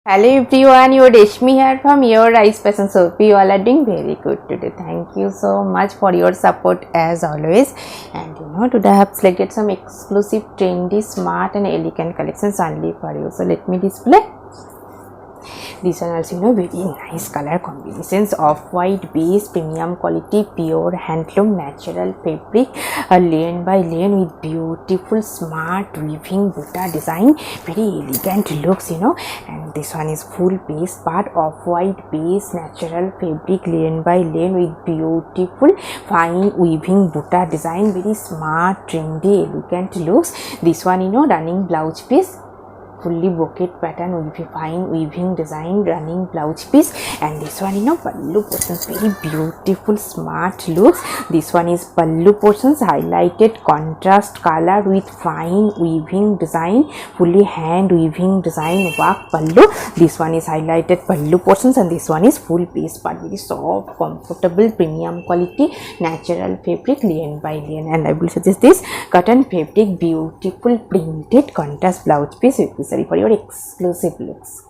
Hello everyone, your Reshmi here from Your Rice Passion Soap. You all are doing very good today. Thank you so much for your support as always. And today I have selected some exclusive, trendy, smart and elegant collections only for you. So let me display. This one also very nice color combinations of white base, premium quality, pure handloom natural fabric, lane by lane with beautiful smart weaving butta design, very elegant looks and this one is full base part of white base natural fabric, lane by lane with beautiful fine weaving butta design, very smart trendy elegant looks. This one running blouse piece, fully brocade pattern with fine weaving design, running blouse piece, and this one pallu portions, very beautiful smart looks. This one is pallu portions, highlighted contrast color with fine weaving design, fully hand weaving design work pallu. This one is highlighted pallu portions and this one is full base part, very soft, comfortable, premium quality natural fabric, lane by lane. And I will suggest this cotton fabric, beautiful printed contrast blouse piece with this for your exclusive looks.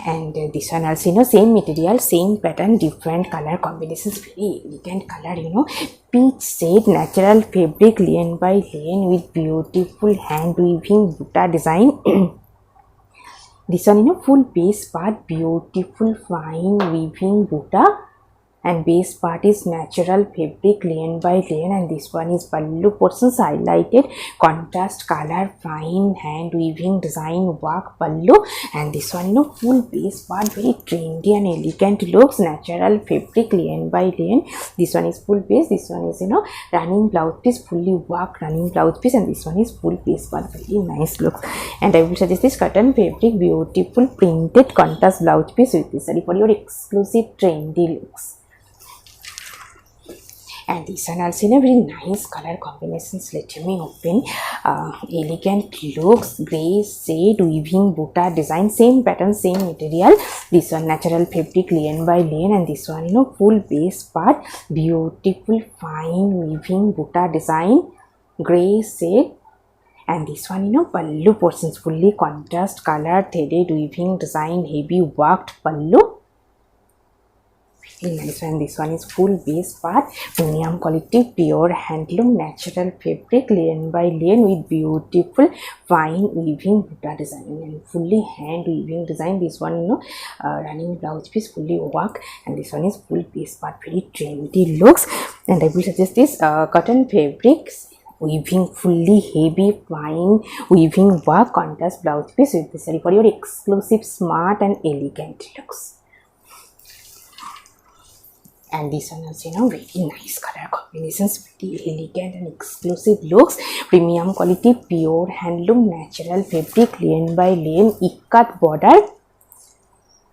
And this one also same material, same pattern, different color combinations, very elegant color peach shade natural fabric, lane by lane with beautiful hand weaving butta design. This one full base part, beautiful fine weaving butta, and base part is natural fabric, lane by lane, and this one is pallu portions, highlighted contrast color fine hand weaving design work pallu, and this one full base part, very trendy and elegant looks, natural fabric, lane by lane. This one is full base, this one is running blouse piece, fully work running blouse piece, and this one is full base part, very nice looks. And I will suggest this cotton fabric, beautiful printed contrast blouse piece with this for your exclusive trendy looks. And this one also very nice color combinations. Let me open. Elegant looks, gray shade weaving butta design, same pattern, same material. This one natural fabric, lane by lane, and this one full base part, beautiful fine weaving butta design, gray shade. And this one pallu portions, fully contrast color threaded weaving design, heavy worked pallu. Nice. And this one is full base part, premium quality, pure handloom natural fabric, lane by lane with beautiful fine weaving butta design and fully hand weaving design. This one running blouse piece, fully work, and this one is full base part, very trendy looks. And I will suggest this cotton fabrics, weaving fully heavy fine weaving work contrast blouse piece with this for your exclusive smart and elegant looks. And this one also very nice color combinations, very elegant and exclusive looks, premium quality, pure handloom natural fabric, lane by lane, ikat border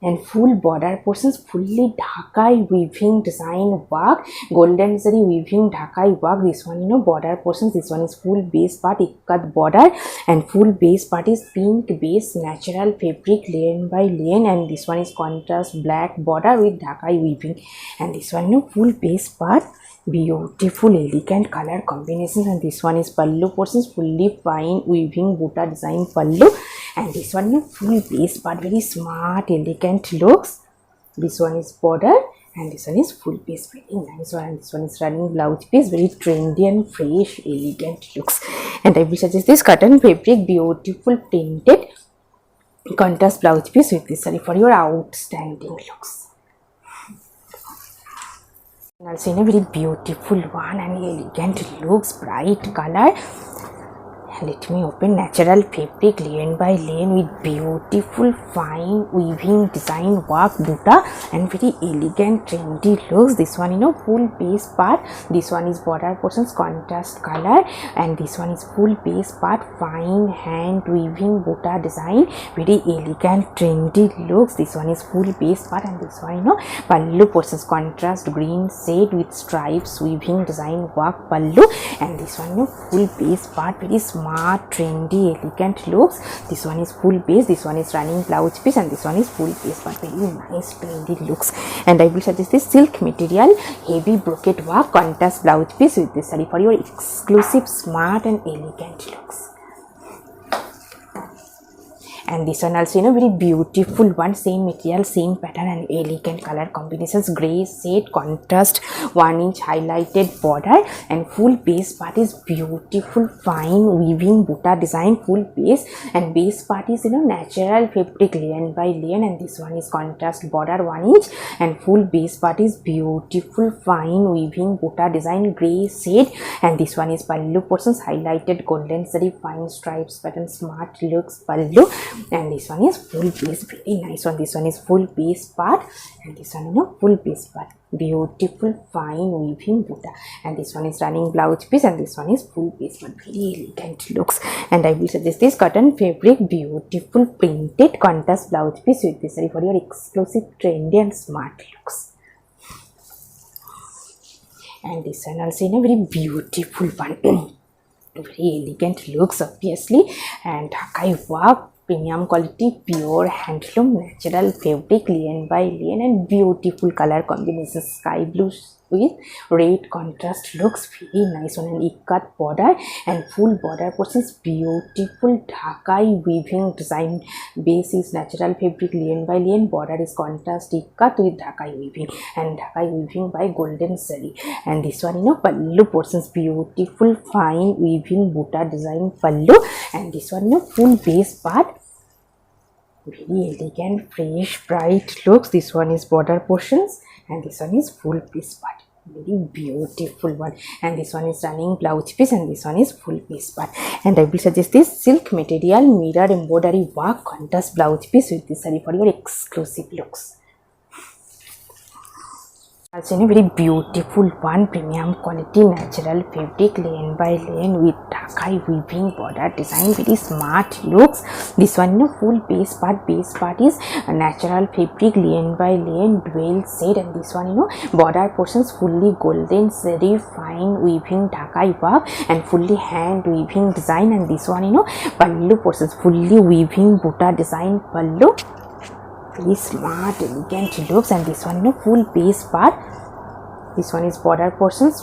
and full border portions, fully Dhakai weaving design work, golden zari weaving Dhakai work. This one border portions, this one is full base part, ikat border, and full base part is pink base natural fabric, lane by lane, and this one is contrast black border with Dhakai weaving, and this one full base part, beautiful elegant color combinations. And this one is pallu portions, fully fine weaving butta design pallu, and this one full base part, very smart elegant looks. This one is border and this one is full base, very nice one. And this one is running blouse piece, very trendy and fresh elegant looks. And I will suggest this cotton fabric, beautiful printed contrast blouse piece with this for your outstanding looks. Also in a very beautiful one and elegant looks, bright color. Let me open. Natural fabric, lane by lane with beautiful fine weaving design work butta and very elegant trendy looks. This one full base part, this one is border portions, contrast color, and this one is full base part, fine hand weaving butta design, very elegant trendy looks. This one is full base part, and this one pallu portions, contrast green shade with stripes weaving design work pallu, and this one full base part, very smart trendy elegant looks. This one is full base, this one is running blouse piece, and this one is full base but very nice trendy looks. And I will suggest this silk material, heavy brocade work contrast blouse piece with this saree for your exclusive smart and elegant looks. And this one also, you know, very beautiful one, same material, same pattern and elegant color combinations, gray shade contrast 1 inch highlighted border, and full base part is beautiful fine weaving butta design, full base, and base part is, you know, natural fabric layer by layer, and this one is contrast border 1 inch, and full base part is beautiful fine weaving butta design, gray shade, and this one is pallu portions highlighted golden zari fine stripes pattern, smart looks pallu, and this one is full base, very nice one. This one is full base part, and this one, you know, full base part, beautiful fine weaving butta, and this one is running blouse piece, and this one is full base part, very elegant looks. And I will suggest this cotton fabric beautiful printed contrast blouse piece with this saree for your exclusive trendy and smart looks. And this one also in a very beautiful one, very elegant looks obviously, and Dhakai work, premium quality, pure handloom, natural fabric, lien by lien, and beautiful color combinations, sky blue with red contrast, looks very nice on an ikat border, and full border portions beautiful Dhakai weaving design, base is natural fabric, lien by lien, border is contrast ikat with Dhakai weaving, and Dhakai weaving by golden zari, and this one, you know, pallu portions beautiful fine weaving butta design pallu, and this one, you know, full base part, very elegant fresh bright looks. This one is border portions, and this one is full piece part, very beautiful one, and this one is running blouse piece, and this one is full piece part. And I will suggest this silk material mirror embroidery work contrast blouse piece with this saree for your exclusive looks. Also in a very beautiful one, premium quality natural fabric, lane by lane with Dhakai weaving border design, very smart looks. This one, you know, full base part is a natural fabric, lane by lane dual shade, and this one, you know, border portions fully golden zari fine weaving Dhakai work and fully hand weaving design, and this one, you know, pallu portions fully weaving butta design pallu, very smart elegant looks. And this one, you know, full base part, this one is border portions,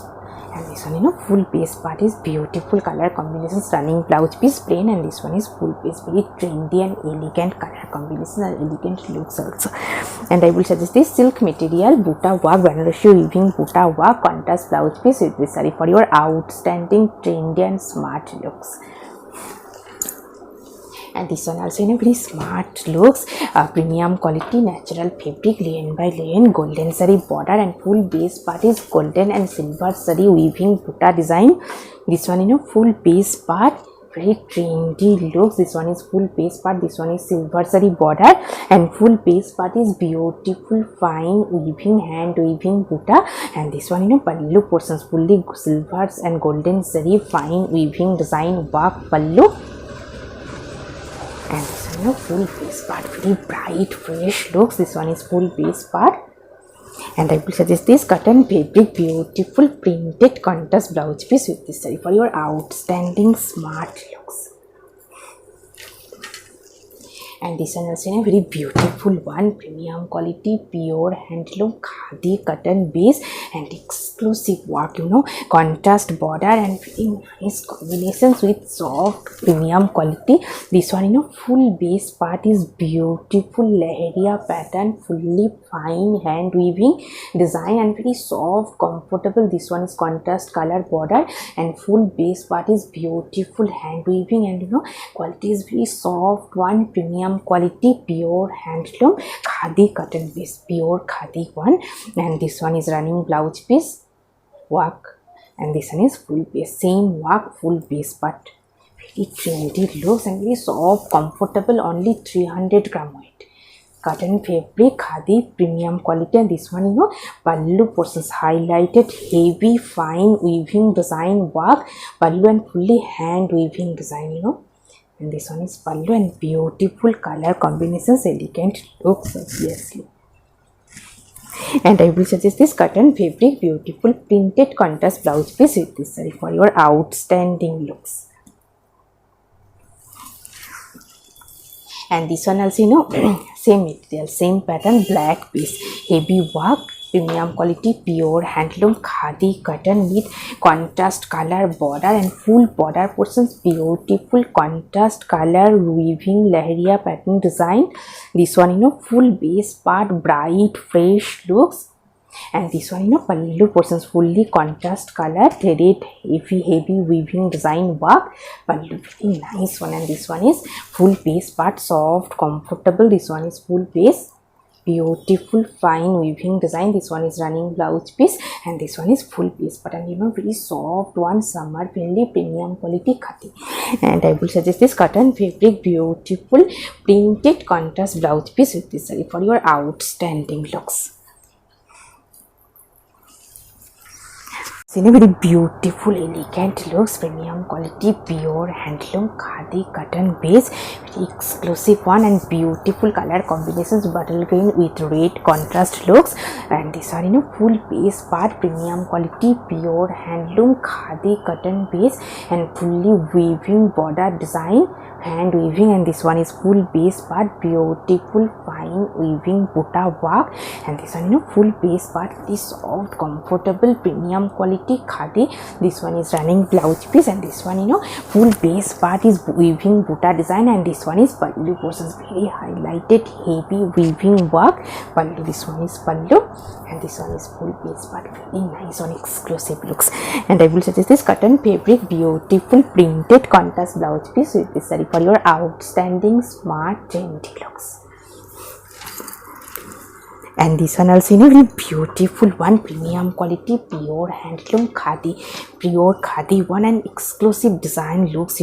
and this one, you know, full base part is beautiful color combinations, running blouse piece plain, and this one is full base, very trendy and elegant color combinations and elegant looks also. And I will suggest this silk material butta work Banarosi weaving butta work contrast blouse piece with this saree for your outstanding trendy and smart looks. And this one also in a very smart looks, premium quality natural fabric, lien by lien, golden zari border, and full base part is golden and silver zari weaving butta design. This one, you know, full base part, very trendy looks. This one is full base part, this one is silver zari border, and full base part is beautiful fine weaving hand weaving butta, and this one, you know, pallu portions fully silvers and golden zari fine weaving design work pallu, and this one, you know, full base part, very bright fresh looks. This one is full base part, and I will suggest this cotton fabric beautiful printed contrast blouse piece with this saree for your outstanding smart looks. And this one also in a very beautiful one, premium quality pure handloom khadi cotton base and exclusive work, you know, contrast border and very nice combinations with soft premium quality. This one, you know, full base part is beautiful leheria pattern, fully fine hand weaving design and very soft comfortable. This one is contrast color border, and full base part is beautiful hand weaving, and, you know, quality is very soft one, premium quality pure handloom khadi cotton base, pure khadi one. And this one is running blouse piece work, and this one is full base, same work, full base part, very trendy looks and very soft comfortable, only 300 gram weight, cotton fabric khadi premium quality. And this one, you know, pallu portions highlighted heavy fine weaving design work pallu and fully hand weaving design, you know, and this one is pallu and beautiful color combinations, elegant looks obviously. And I will suggest this cotton fabric beautiful printed contrast blouse piece with this saree for your outstanding looks. And this one also, you know, same material, same pattern, black piece, heavy work premium quality pure handloom khadi cotton with contrast color border and full border portions, beautiful contrast color weaving leheria pattern design. This one full base part bright fresh looks, and this one pallu portions fully contrast color threaded heavy weaving design work. Pallu very nice one. And this one is full base part soft comfortable. This one is full base beautiful fine weaving design. This one is running blouse piece, and this one is full piece pattern, very soft one, summer friendly premium quality khadi. And I will suggest this cotton fabric beautiful printed contrast blouse piece with this saree for your outstanding looks. In a very beautiful elegant looks, premium quality pure handloom khadi cotton base, very exclusive one and beautiful color combinations, bottle green with red contrast looks. And this are full base part premium quality pure handloom khadi cotton base and fully weaving border design hand weaving. And this one is full base part beautiful fine weaving butta work. And this one full base part is soft comfortable premium quality khadi. This one is running blouse piece, and this one full base part is weaving butta design. And this one is pallu portions, very highlighted heavy weaving work pallu. This one is pallu, and this one is full base part, very nice on exclusive looks. And I will suggest this cotton fabric beautiful printed contrast blouse piece with this saree for your outstanding smart trendy looks. And this one also very beautiful one, premium quality pure handloom khadi, pure khadi one and exclusive design looks.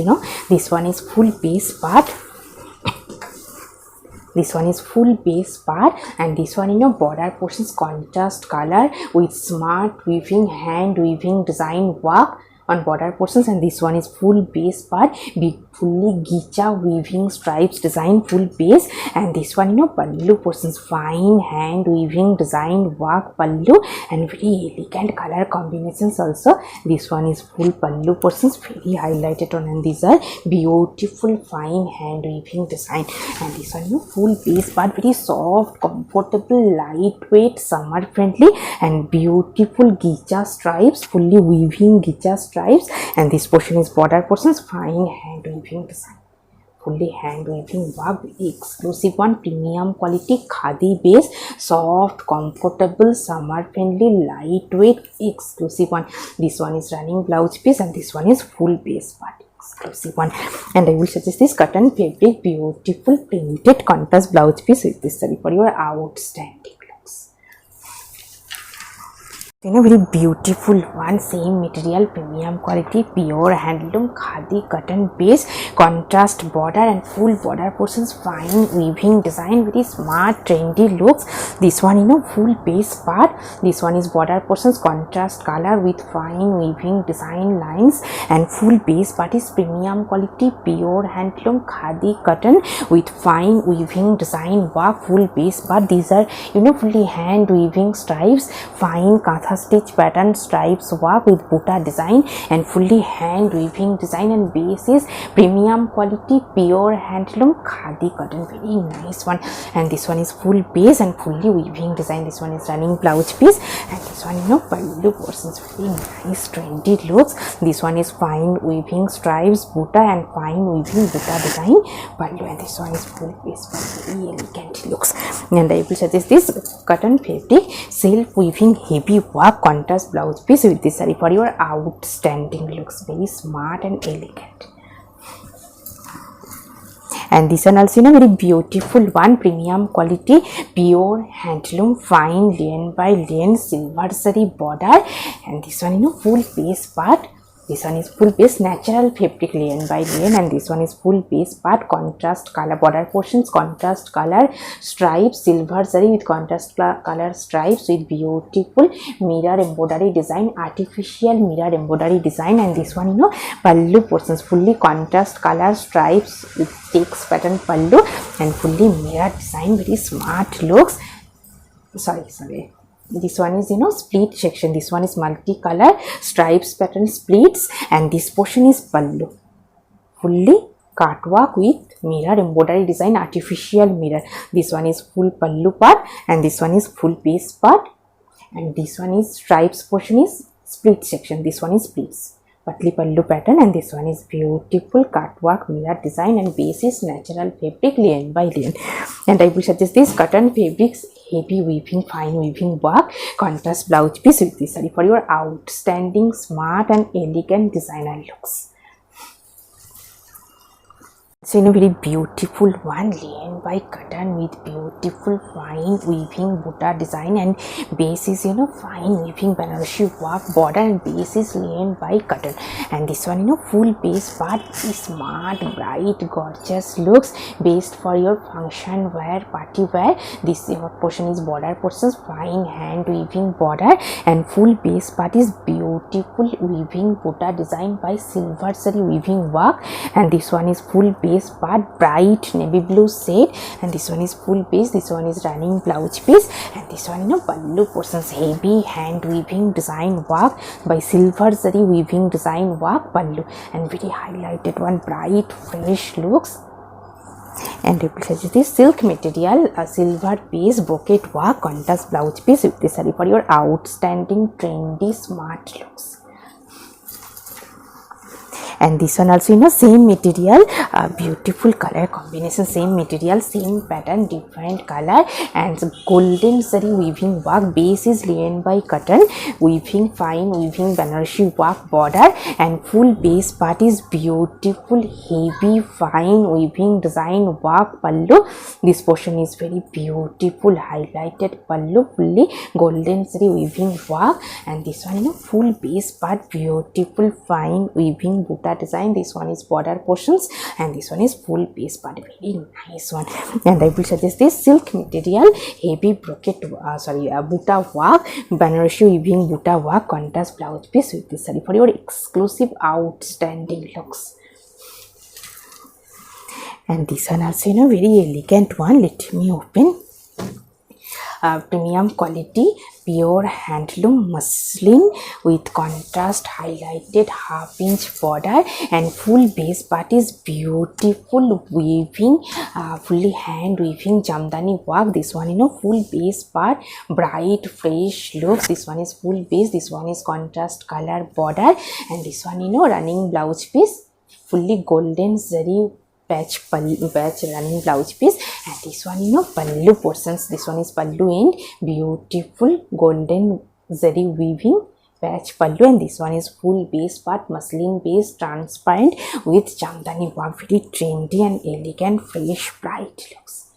This one is full base part. This one is full base part, and this one border portions contrast color with smart weaving hand weaving design work on border portions. And this one is full base part, fully gicha weaving stripes design full base. And this one pallu portions fine hand weaving design work pallu and very elegant color combinations also. This one is full pallu portions, very highlighted on, and these are beautiful fine hand weaving design. And this one full base part, very soft comfortable lightweight summer friendly and beautiful gicha stripes, fully weaving gicha stripes. And this portion is border portions fine hand weaving design, fully hand weaving work, very exclusive one, premium quality khadi base, soft comfortable summer friendly lightweight exclusive one. This one is running blouse piece, and this one is full base part, exclusive one. And I will suggest this cotton fabric beautiful printed contrast blouse piece with this saree for your outstanding looks. In a very beautiful one, same material premium quality pure handloom khadi cotton base, contrast border and full border portions fine weaving design, very smart trendy looks. This one full base part. This one is border portions contrast color with fine weaving design lines, and full base part is premium quality pure handloom khadi cotton with fine weaving design work. Full base part, these are fully hand weaving stripes, fine katha stitch pattern stripes work with butta design and fully hand weaving design. And base is premium quality pure handloom khadi cotton, very nice one. And this one is full base and fully weaving design. This one is running blouse piece, and this one pallu portions, very nice trendy looks. This one is fine weaving stripes butta and fine weaving butta design pallu, and this one is full base, very elegant looks. And I will suggest this cotton fabric self weaving heavy work contrast blouse piece with this saree for your outstanding looks, very smart and elegant. And this one also very beautiful one, premium quality pure handloom fine lane by lane silver saree border. And this one full base part. This one is full base natural fabric lane by lane, and this one is full base part contrast color border portions contrast color stripes silver zari with contrast color stripes with beautiful mirror embroidery design, artificial mirror embroidery design. And this one pallu portions fully contrast color stripes with checks pattern pallu and fully mirror design, very smart looks. Sorry, this one is split section. This one is multicolor stripes pattern splits, and this portion is pallu, fully catwalk with mirror embroidery design, artificial mirror. This one is full pallu part, and this one is full base part. and this one is stripes portion is split section. This one is splits. Patli pallu pattern, and this one is beautiful cut work mirror design, and base is natural fabric lane by lane. And I will suggest this cotton fabrics, heavy weaving, fine weaving work, contrast blouse piece with this saree for your outstanding, smart and elegant designer looks. So very beautiful one layen by cotton with beautiful fine weaving butta design, and base is fine weaving Banarasi work border, and base is layen by cotton. And this one full base part is smart, bright, gorgeous looks, based for your function wear, party wear. This portion is border portions, fine hand weaving border, and full base part is beautiful weaving butta design by silver zari weaving work. And this one is full base part, bright navy blue shade, and this one is full base. This one is running blouse piece, and this one pallu portions, heavy hand weaving design work by silver zari weaving design work pallu, and very highlighted one, bright fresh looks. And it will this silk material, a silver base brocade work, contrast blouse piece with this saree for your outstanding, trendy, smart looks. And this one also same material, beautiful color combination, same material, same pattern, different color, and golden zari weaving work. Base is layen by cotton, weaving fine weaving Banarasi work border, and full base part is beautiful heavy fine weaving design work pallu. This portion is very beautiful highlighted pallu, fully golden zari weaving work. And this one full base part, beautiful fine weaving butta design. This one is border portions, and this one is full base part, very nice one. And I will suggest this silk material, heavy brocade butta work, Banarasi weaving butta work, contrast blouse piece with this saree for your exclusive, outstanding looks. And this one also very elegant one. Let me open. Premium quality pure handloom muslin with contrast highlighted half-inch border, and full base part is beautiful weaving, fully hand weaving jamdani work. This one full base part, bright fresh looks. This one is full base, this one is contrast color border, and this one running blouse piece, fully golden zari patch running blouse piece. And this one pallu portions, this one is pallu end, beautiful golden zari weaving patch pallu, and this one is full base part, muslin base, transparent with jamdani work, very trendy and elegant, fresh, bright looks.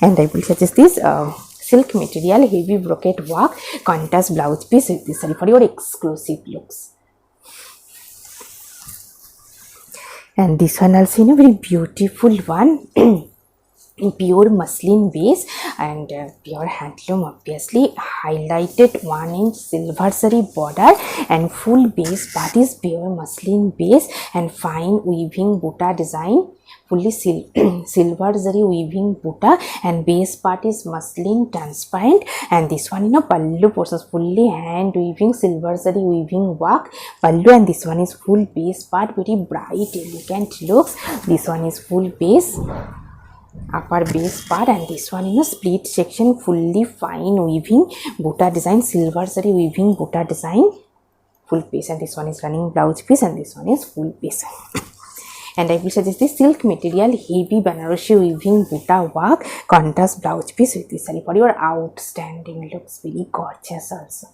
And I will suggest this silk material, heavy brocade work, contrast blouse piece with this saree for your exclusive looks. And this one also very beautiful one in pure muslin base, and pure handloom, obviously highlighted 1-inch silver zari border, and full base part is pure muslin base, and fine weaving butta design, fully silver zari weaving butta, and base part is muslin transparent. And this one pallu portions, fully hand weaving silver zari weaving work pallu, and this one is full base part, very bright elegant looks. This one is full base, upper base part, and this one split section, fully fine weaving butta design, silver zari weaving butta design, full piece. And this one is running blouse piece, and this one is full piece. And I will suggest this silk material, heavy Banarasi weaving butta work, contrast blouse piece with this saree for your outstanding looks, very gorgeous also.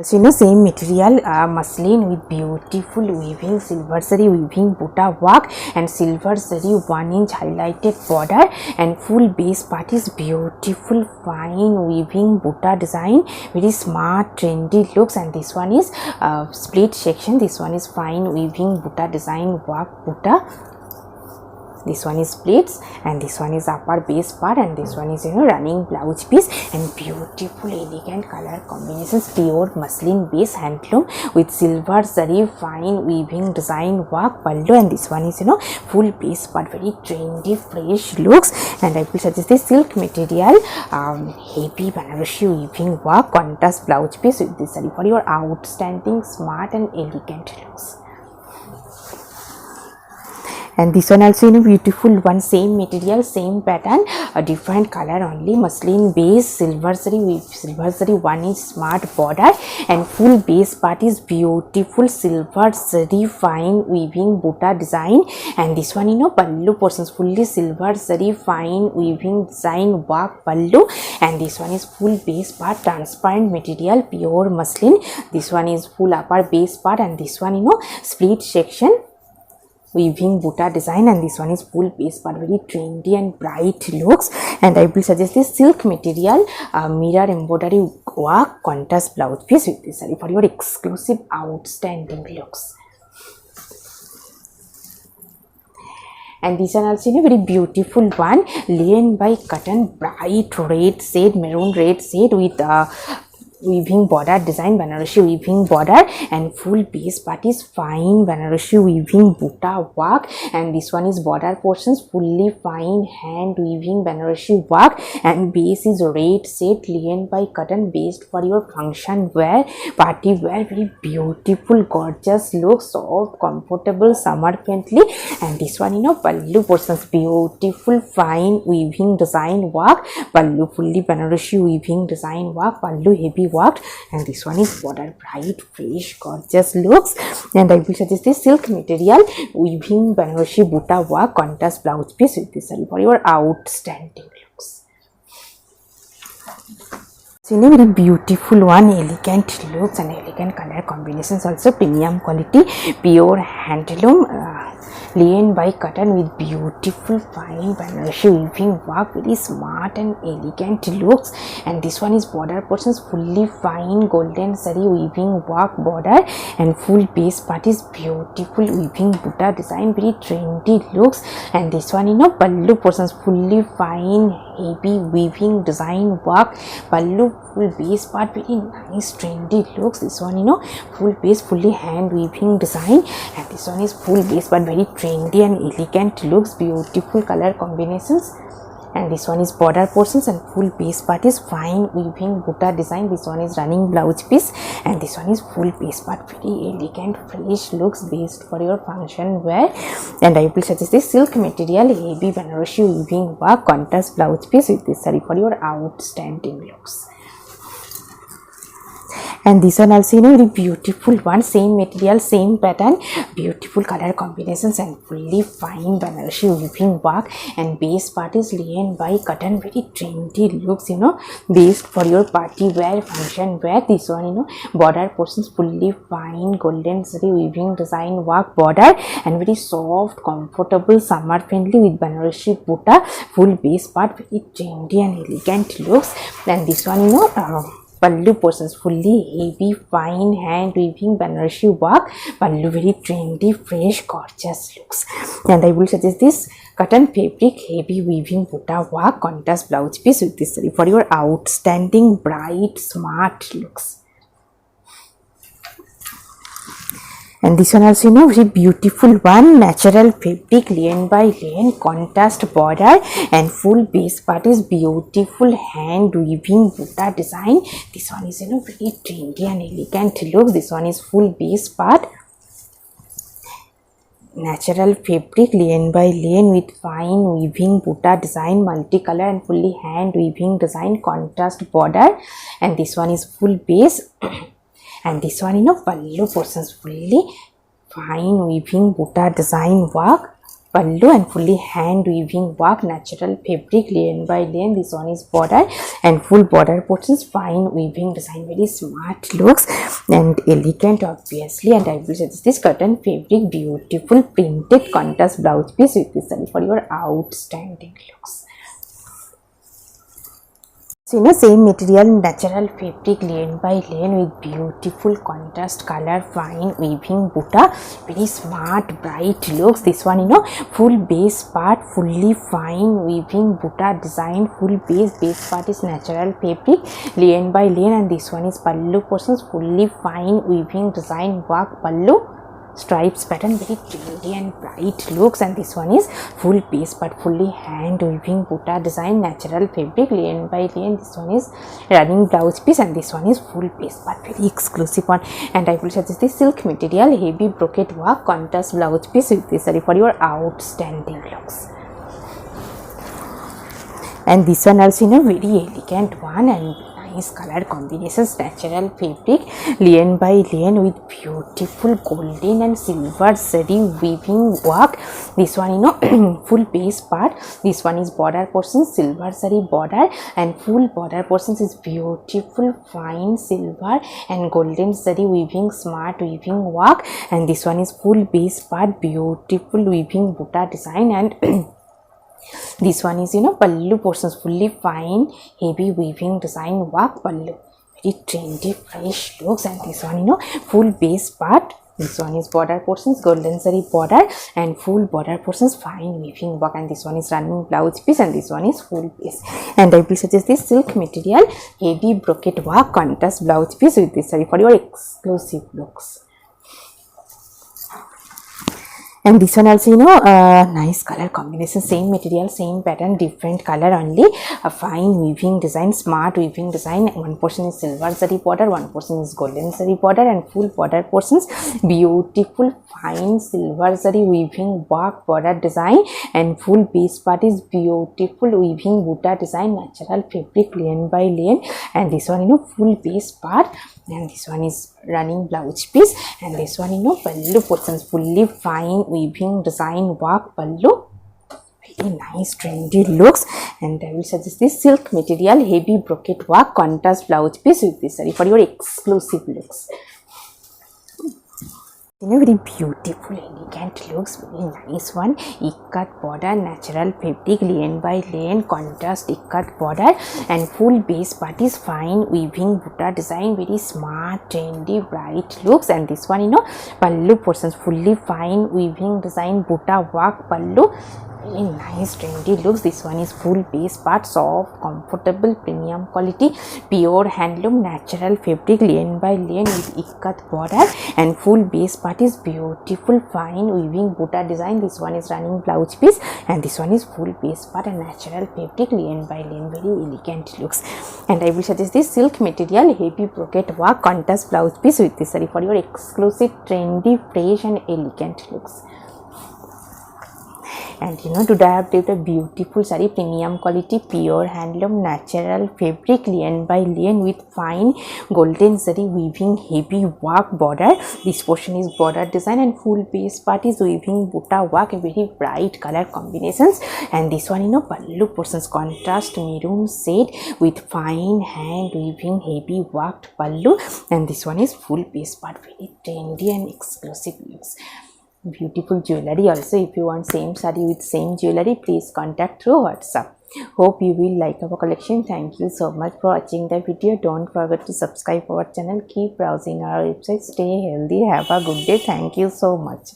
So same material, muslin with beautiful weaving, silver zari weaving butta work, and silver zari 1-inch highlighted border, and full base part is beautiful fine weaving butta design, very smart trendy looks. And this one is split section, this one is fine weaving butta design work butta. This one is splits, and this one is upper base part, and this one is running blouse piece, and beautiful elegant color combinations, pure muslin base handloom with silver zari fine weaving design work pallu, and this one is full base part, very trendy fresh looks. And I will suggest this silk material, heavy Banarasi weaving work, contrast blouse piece with this saree for your outstanding, smart and elegant looks. And this one also in a beautiful one, same material, same pattern, a different color only, muslin base, silver zari, one is smart border, and full base part is beautiful silver zari fine weaving butta design. And this one pallu portions fully silver zari fine weaving design work pallu. And this one is full base part, transparent material, pure muslin. This one is full upper base part, and this one split section weaving butta design. And this one is full base part, very trendy and bright looks. And I will suggest this silk material mirror embroidery work contrast blouse piece with this saree for your exclusive outstanding looks. And this one also very beautiful one, linen by cotton, bright red shade, maroon red shade with weaving border design, Banarasi weaving border, and full base part is fine Banarasi weaving butta work. And this one is border portions fully fine hand weaving Banarasi work, and base is red shade, linen by cotton, based for your function wear, party wear, very beautiful gorgeous look, soft comfortable summer friendly. And this one pallu portions, beautiful fine weaving design work, pallu fully Banarasi weaving design work, pallu heavy worked. And this one is border bright fresh gorgeous looks. And I will suggest this silk material weaving Banarasi butta work contrast blouse piece with this saree for your outstanding looks. So in a very beautiful one, elegant looks and elegant color combinations, also premium quality, pure handloom, linen by cotton with beautiful fine Banarasi weaving work, very smart and elegant looks. And this one is border portions fully fine golden saree weaving work border, and full base part is beautiful weaving butta design, very trendy looks. And this one pallu portions fully fine heavy weaving design work, pallu full base part, very nice trendy looks. This one full base fully hand weaving design, and this one is full base part, very trendy and elegant looks, beautiful color combinations. And this one is border portions, and full base part is fine weaving butta design. This one is running blouse piece, and this one is full base part, very elegant fresh looks, based for your function wear. And I will suggest this silk material heavy Banarasi weaving work contrast blouse piece with this saree for your outstanding looks. And this one also very beautiful one, same material, same pattern, beautiful color combinations, and fully fine Banarasi weaving work. And base part is linen by cotton, very trendy looks, based for your party wear, function wear. This one border portions fully fine golden saree weaving design work border, and very soft comfortable summer friendly with Banarasi butta, full base part, very trendy and elegant looks. And this one pallu portions fully heavy fine hand weaving Banarasi work, pallu very trendy fresh gorgeous looks. And I will suggest this cotton fabric heavy weaving butta work contrast blouse piece with this saree for your outstanding bright smart looks. And this one also very beautiful one, natural fabric linen by linen contrast border, and full base part is beautiful hand weaving butta design. This one is very trendy and elegant look. This one is full base part, natural fabric linen by linen with fine weaving butta design, multicolor and fully hand weaving design, contrast border. And this one is full base. And this one pallu portions fully fine weaving butta design work, pallu, and fully hand weaving work, natural fabric linen by linen. This one is border, and full border portions fine weaving design, very smart looks and elegant obviously. And I will suggest this cotton fabric beautiful printed contrast blouse piece with this saree for your outstanding looks. So same material, natural fabric linen by linen with beautiful contrast color fine weaving butta, very smart bright looks. This one full base part fully fine weaving butta design, full base part is natural fabric linen by linen. And this one is pallu portions fully fine weaving design work pallu, stripes pattern, very trendy and bright looks. And this one is full piece but fully hand weaving butta design, natural fabric, lane by lane. This one is running blouse piece, and this one is full piece but very exclusive one. And I will suggest this silk material, heavy brocade work, contrast blouse piece with this saree for your outstanding looks. And this one also very elegant one and nice color combinations, natural fabric, lane by lane with beautiful golden and silver zari weaving work. This one full base part. This one is border portion, silver zari border, and full border portions is beautiful fine silver and golden zari weaving, smart weaving work. And this one is full base part, beautiful weaving butta design. And this one is pallu portions, fully fine heavy weaving design work pallu, very trendy fresh looks. And this one full base part. This one is border portions, golden zari border, and full border portions fine weaving work. And this one is running blouse piece, and this one is full piece. And I will suggest this silk material, heavy brocade work, contrast blouse piece with this saree for your exclusive looks. And this one also nice color combination, same material, same pattern, different color only. A fine weaving design, smart weaving design. One portion is silver zari border, one portion is golden zari border, and full border portions beautiful fine silver zari weaving work border design. And full base part is beautiful weaving butta design, natural fabric, lane by lane. And this one full base part. And this one is running blouse piece, and this one pallu portions, fully fine weaving design work pallu, very nice trendy looks. And I will suggest this silk material, heavy brocade work, contrast blouse piece with this saree for your exclusive looks. Very beautiful elegant looks, very nice one. Ikat border, natural fabric, lane by lane, contrast ikat border, and full base part is fine weaving butta design, very smart trendy bright looks. And this one pallu portions, fully fine weaving design butta work pallu, very nice trendy looks. This one is full base part, soft comfortable premium quality pure handloom natural fabric, lane by lane with ikat border, and full base part is beautiful fine weaving butta design. This one is running blouse piece, and this one is full base part and natural fabric, lane by lane, very elegant looks. And I will suggest this silk material, heavy brocade work, contrast blouse piece with this saree for your exclusive trendy fresh and elegant looks. And today I have taken a beautiful saree, premium quality pure handloom natural fabric, lane by lane with fine golden zari weaving heavy work border. This portion is border design, and full base part is weaving butta work, very bright color combinations. And this one pallu portions, contrast maroon shade with fine hand weaving heavy worked pallu. And this one is full base part, very trendy and exclusive looks. Beautiful jewelry also. If you want same saree with same jewelry, please contact through WhatsApp. Hope you will like our collection. Thank you so much for watching the video. Don't forget to subscribe our channel. Keep browsing our website. Stay healthy. Have a good day. Thank you so much.